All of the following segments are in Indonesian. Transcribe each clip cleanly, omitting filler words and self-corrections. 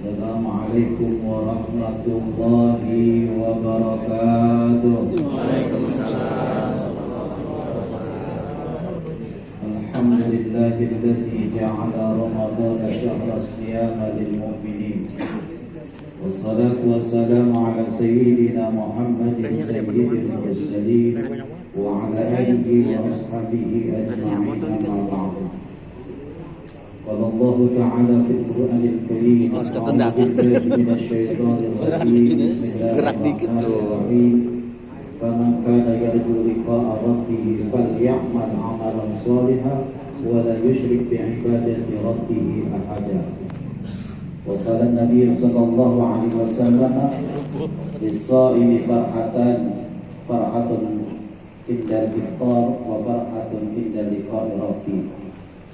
Assalamualaikum warahmatullahi wabarakatuh. Waalaikumsalam. Alhamdulillahilladzi ja'ala Ramadhana syahra siyama lil mu'minin. Wassalatu wassalamu ala sayyidina Muhammadin sayyidil mursalin wa ala alihi wa ashabihi ajma'in amma ba'du. Qala Allah Ta'ala fil Qur'anil Karim gerak dikit tuh. Faman kana yarju liqa'a rabbih falya'mal 'amalan shalihan wa la yusyrik bi'ibadati rabbih ahada. Wa qala an-nabiy sallallahu alaihi wasallam lis-sha'imi farhatun indal iftar wa farhatun indal liqa'i rabbih.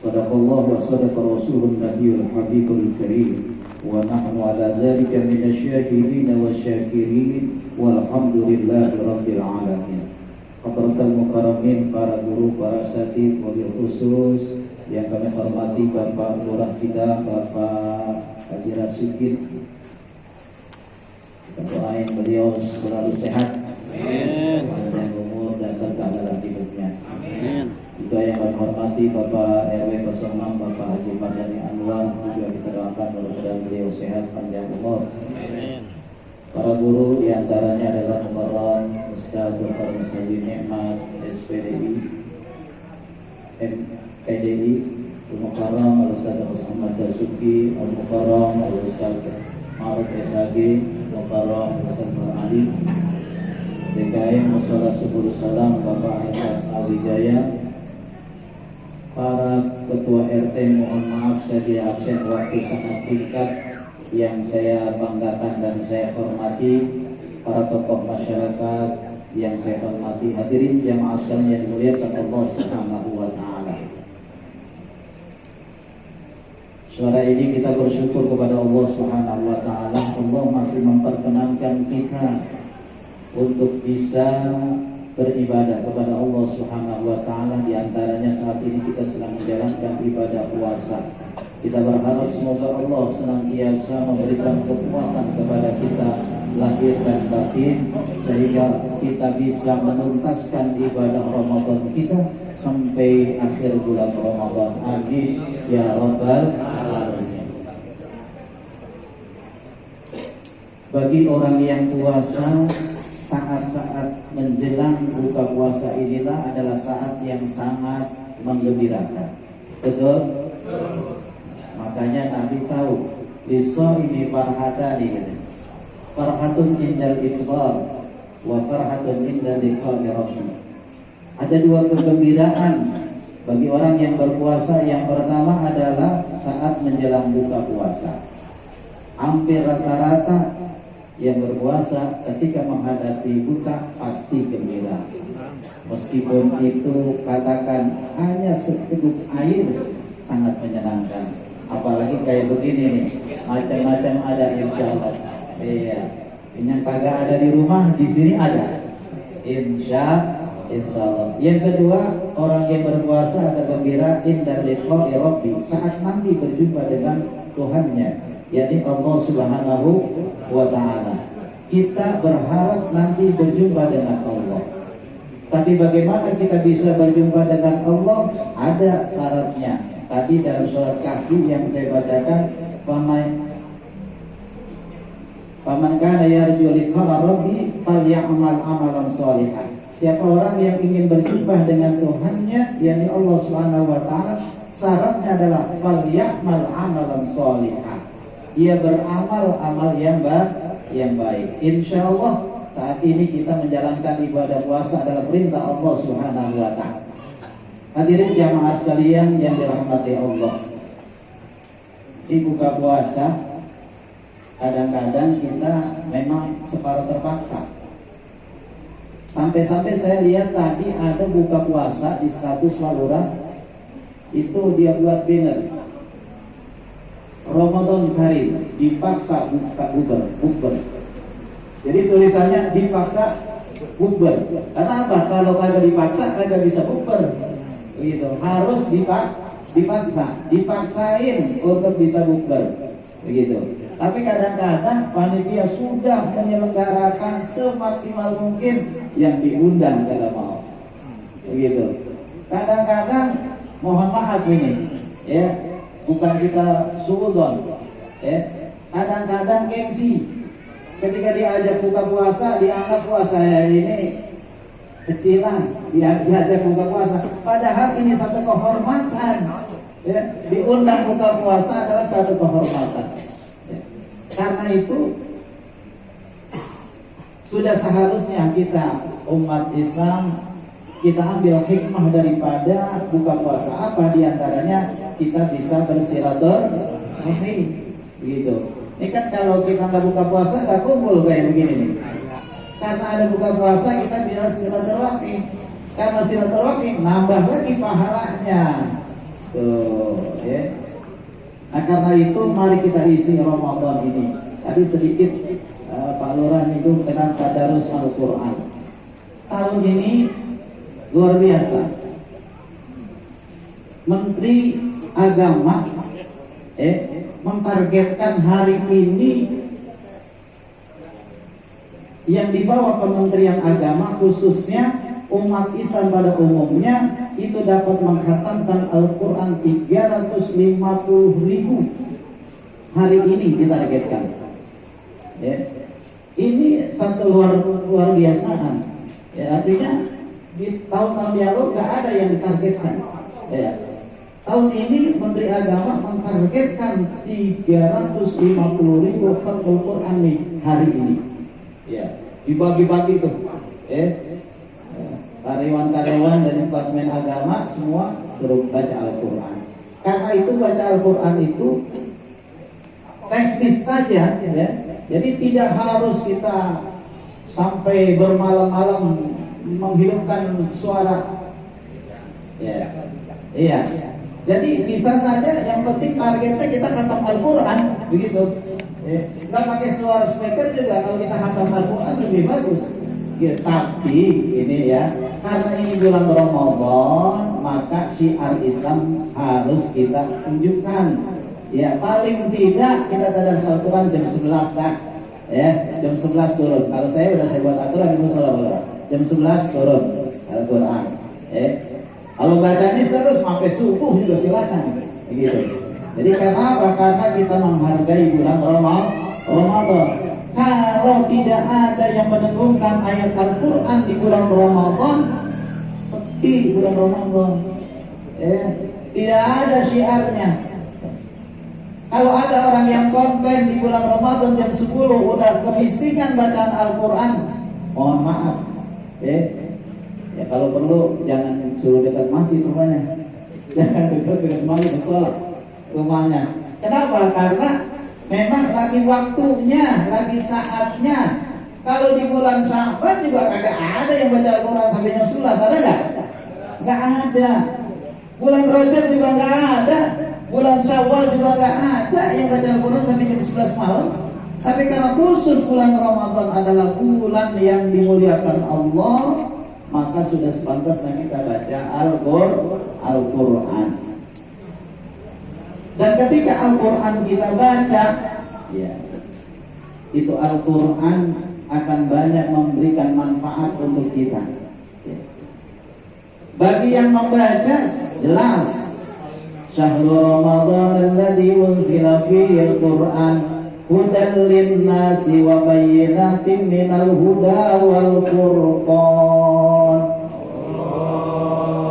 Sadaqallahu wa sadaqa rasulun nabiyul habibul karim wa nahnu ala dhalika minasyakirin wa syakirin walhamdulillahi rabbil alamin. Hadratal mukarramin, para guru, para satid, wabil khusus yang kami hormati Bapak Lurah kita, Bapak Haji Rasukin. Kita doain beliau selalu sehat, panjang umur dan kekal hidupnya. Juga yang kami hormati Bapak RW 06 Bapak Haji Mardani Anwar, juga kita doakan mudah-mudahan beliau sehat panjang umur. Para guru diantaranya adalah Mukarram Ustaz Dr. Musadi Nikmat SPDI MPDI, Mukarram Ustaz Muhammad Dasuki, Mukarram Ustaz Ma'ruf SAG, Mukarram Ustaz Ali DKM Musyola Subur Salam Bapak Hasan Awijaya. Para ketua RT, mohon maaf saya di absen waktu sangat singkat. Yang saya banggakan dan saya hormati para tokoh masyarakat yang saya hormati, hadirin jamaah sekalian yang dimuliakan Allah Subhanahu wa taala. Sore ini kita bersyukur kepada Allah Subhanahu wa taala. Allah masih memperkenankan kita untuk bisa beribadah kepada Allah Subhanahu wa taala. Di antaranya saat ini kita sedang menjalankan ibadah puasa. Kita berharap semoga Allah senantiasa memberikan kekuatan kepada kita lahir dan batin, sehingga kita bisa menuntaskan ibadah Ramadan kita sampai akhir bulan Ramadan. Amin ya rabbal alamin. Bagi orang yang puasa, saat-saat menjelang buka puasa inilah adalah saat yang sangat menggembirakan. Betul? Makanya Nabi tahu lis-shaimi farhatani, farhatun indal iftar wa farhatun indal liqa'i rabbih. Ada dua kegembiraan bagi orang yang berpuasa. Yang pertama adalah saat menjelang buka puasa. Hampir rata-rata yang berpuasa ketika menghadapi buka pasti gembira. Meskipun itu katakan hanya seteguk air, sangat menyenangkan. Apalagi kayak begini nih, macam-macam ada insya Allah. Iya, yang kagak ada di rumah di sini ada. Insya Allah. Yang kedua, orang yang berpuasa akan gembira indal liqa'i rabbih, saat nanti berjumpa dengan Tuhannya, yakni Allah Subhanahu wa taala. Kita berharap nanti berjumpa dengan Allah. Tapi bagaimana kita bisa berjumpa dengan Allah? Ada syaratnya. Tadi dalam surat Kahfi yang saya bacakan, faman kana yarju liqa'a rabbih falya'mal 'amalan shalihan. Siapa orang yang ingin berjumpa dengan Tuhannya, yakni Allah Subhanahu wa taala, syaratnya adalah falya'mal 'amalan shalihan. Dia beramal amal yang baik. Insyaallah saat ini kita menjalankan ibadah puasa adalah perintah Allah Subhanahu wa taala. Hadirin jamaah sekalian yang dirahmati Allah, di buka puasa kadang-kadang kita memang separuh terpaksa. Sampai-sampai saya lihat tadi ada buka puasa di status Walura, itu dia buat banner Ramadan Karim, dipaksa buka bukber. Jadi tulisannya dipaksa bukber. Karena apa? Kalau kagak dipaksa kagak bisa bukber. Gitu, harus dipaksain untuk bisa bukber, begitu. Tapi kadang-kadang panitia sudah menyelenggarakan semaksimal mungkin yang diundang kalau mau. Begitu. Kadang-kadang mohon maaf ini, ya, bukan kita suudzon, ya. Kadang-kadang gengsi. Ketika diajak buka puasa, dianggap puasa ini kecilan, diajak buka puasa. Padahal ini satu kehormatan. Ya, diundang buka puasa adalah satu kehormatan. Ya. Karena itu sudah seharusnya kita umat Islam kita ambil hikmah daripada buka puasa. Apa diantaranya kita bisa bersilaturahmi, begitu. Ini kan kalau kita nggak buka puasa nggak kumpul kayak begini nih. Karena ada buka puasa kita bisa silaturahmi. Karena silaturahmi nambah lagi pahalanya. Tuh, ya. Nah karena itu mari kita isi Ramadan ini. Tadi sedikit Pak Lurah itu tentang tadarus Al-Quran. Tahun ini luar biasa. Menteri Agama mentargetkan hari ini yang dibawa Kementerian Agama khususnya umat Islam pada umumnya itu dapat menghatamkan Al-Quran 350.000 hari ini ditargetkan. Ya. Ini satu luar biasaan. Ya, artinya di tahun-tahun lalu nggak ada yang ditargetkan. Ya. Tahun ini Menteri Agama mentargetkan 350.000 Al-Quran nih hari ini. Ya, dibagi-bagi tuh. Karyawan-karyawan dari Departemen Agama semua suruh baca Al-Quran. Karena itu baca Al-Quran itu teknis saja, ya. Jadi tidak harus kita sampai bermalam-malam menghidupkan suara. Ya, iya. Jadi bisa saja yang penting targetnya kita khatam Al-Quran, begitu. Nggak pakai suara speaker juga kalau kita khatam Al-Quran lebih bagus. Ya, tapi ini ya, karena ini bulan Ramadan, maka syiar Islam harus kita tunjukkan. Ya, paling tidak kita tadarus Al-Quran jam 11 dah. Ya, jam 11 turun. Kalau saya udah buat aturan di musola. Jam 11 turun Al-Quran. Kalau bacanya terus sampai subuh juga silakan. Begitu. Jadi kenapa? Karena kita menghargai bulan Ramadan. Kalau tidak ada yang menentukan ayat Al-Quran di bulan Ramadan, sepi bulan Ramadan. Tidak ada syiarnya. Kalau ada orang yang konten di bulan Ramadan jam 10 udah kebisingan bacaan Al-Quran, mohon maaf. Ya kalau perlu jangan suruh dekat masjid rumahnya. Jangan dekat masjid sholat rumahnya. Kenapa? Karena memang lagi waktunya, lagi saatnya. Kalau di bulan Sya'ban juga kagak ada yang baca Al-Quran sampai jam 11, ada nggak? Nggak ada. Bulan Rajab juga nggak ada. Bulan Syawal juga nggak ada yang baca Al-Quran sampai jam 11 malam. Tapi karena khusus bulan Ramadan adalah bulan yang dimuliakan Allah, maka sudah sepantasnya kita baca Al-Quran. Dan ketika Al-Quran kita baca, ya, itu Al-Quran akan banyak memberikan manfaat untuk kita. Ya. Bagi yang membaca jelas, Syahrul Ramadan alladzi unzila fihi al-Quran hudan lin-nasi wa bayyinatin minal huda wal furqan.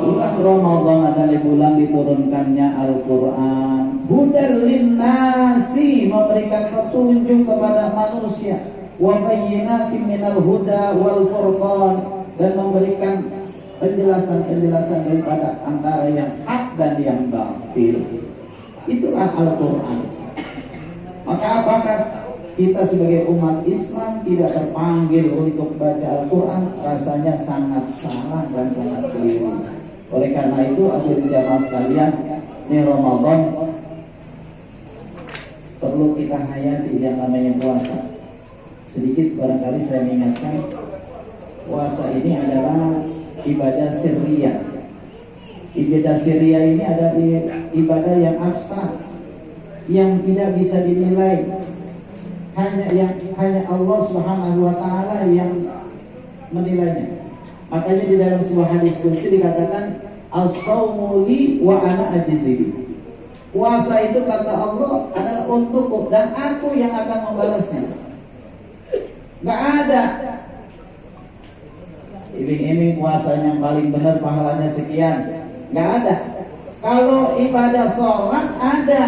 Bulan Ramadan adalah bulan diturunkannya Al-Quran. Hudan lin-nasi, memberikan petunjuk kepada manusia. Wa bayyinatin minal huda wal furqan, dan memberikan penjelasan-penjelasan daripada antara yang hak dan yang batil. Itulah Al-Quran. Maka apakah kita sebagai umat Islam tidak terpanggil untuk baca Al-Quran? Rasanya sangat salah dan sangat keliru. Oleh karena itu, akhirnya jamaah sekalian, ini Ramadan perlu kita hayati yang namanya puasa. Sedikit barangkali saya mengingatkan, puasa ini adalah ibadah sirriyah. Ibadah sirriyah ini adalah ibadah yang abstrak, yang tidak bisa dinilai. hanya Allah Subhanahu wa taala yang menilainya. Makanya di dalam sebuah hadis qudsi dikatakan as-shaumu li wa ana ajzi. Puasa itu kata Allah adalah untukku dan aku yang akan membalasnya. Gak ada iming-iming puasanya paling benar pahalanya sekian. Gak ada. Kalau ibadah sholat ada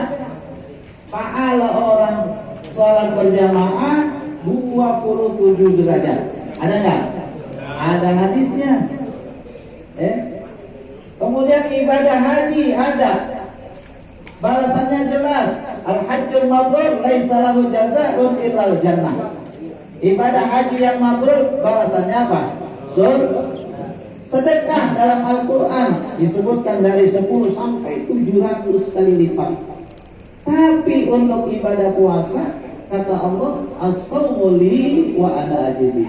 pahala orang sholat berjamaah 27 derajat. Ada nggak? Ada hadisnya. Kemudian ibadah haji ada. Balasannya jelas. Al-hajjul mabrur laisa lahu jazaa'un illal jannah. Ibadah haji yang mabrur balasannya apa? Sedekah dalam Al-Quran disebutkan dari 10 sampai 700 kali lipat. Tapi untuk ibadah puasa kata Allah as-shaumu li wa ana ajzi.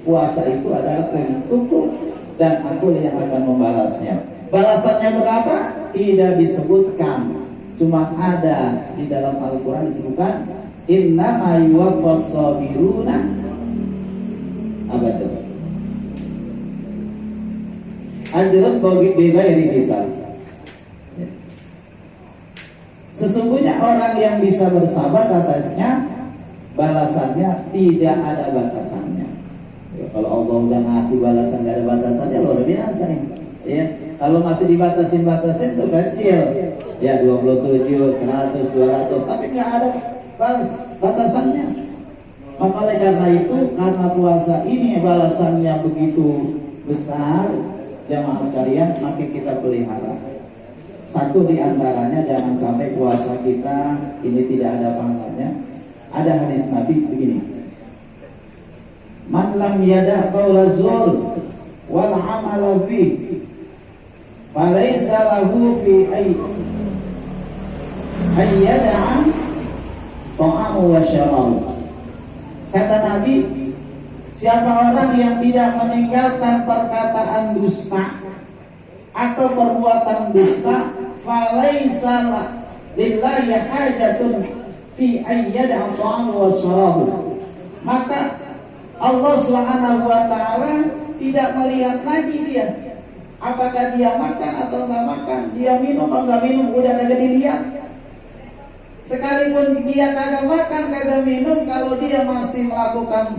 Puasa itu adalah untukku dan aku yang akan membalasnya. Balasannya berapa? Tidak disebutkan. Cuma ada di dalam Al-Quran disebutkan innama yuwaffas sabiruna abadu ajrun bighairi hisab. Sesungguhnya orang yang bisa bersabar katanya balasannya tidak ada batasannya. Ya, kalau Allah udah ngasih balasan gak ada batasannya luar biasa nih. Ya, kalau masih dibatasin itu kecil. Ya 27, 100, 200, tapi nggak ada batasannya. Maka oleh karena itu, karena puasa ini balasannya begitu besar, jamaah sekalian, maka kita pelihara. Satu di antaranya jangan sampai puasa kita ini tidak ada pahalanya. Ada hadis Nabi begini. Man lam yada' qaula zur wal 'amala fi falaysa lahu fi ayyada'a ta'amu wa syarabu. Kata Nabi, siapa orang yang tidak meninggalkan perkataan dusta atau perbuatan dusta, falaysa lillahi hajatun fi ayyada'a ta'amu wa syarabu. Maka Allah Subhanahu wa taala tidak melihat lagi dia apakah dia makan atau enggak makan, dia minum atau enggak minum, udah kagak dilihat. Sekalipun dia kagak makan, kagak minum, kalau dia masih melakukan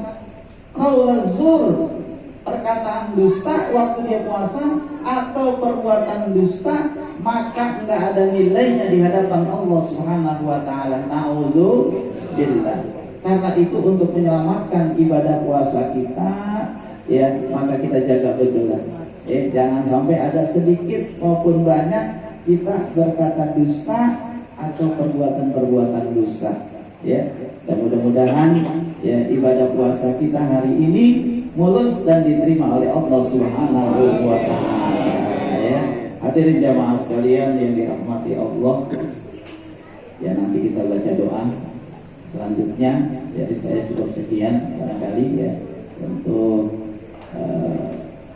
qaul zur, perkataan dusta waktu dia puasa atau perbuatan dusta, maka enggak ada nilainya di hadapan Allah Subhanahu wa taala. Nauzubillah. Karena itu untuk menyelamatkan ibadah puasa kita, ya maka kita jaga betul. Jangan sampai ada sedikit maupun banyak kita berkata dusta atau perbuatan-perbuatan dusta. Ya, dan mudah-mudahan ya ibadah puasa kita hari ini mulus dan diterima oleh Allah Subhanahu wa taala. Ya, hadirin jamaah sekalian yang dirahmati Allah. Ya, nanti kita baca doa. Selanjutnya, jadi saya cukup sekian barangkali ya untuk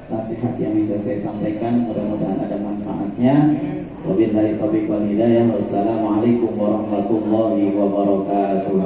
nasihat yang bisa saya sampaikan. Mudah-mudahan ada manfaatnya. Wabillahi taufiq wal hidayah. Wassalamualaikum warahmatullahi wabarakatuh.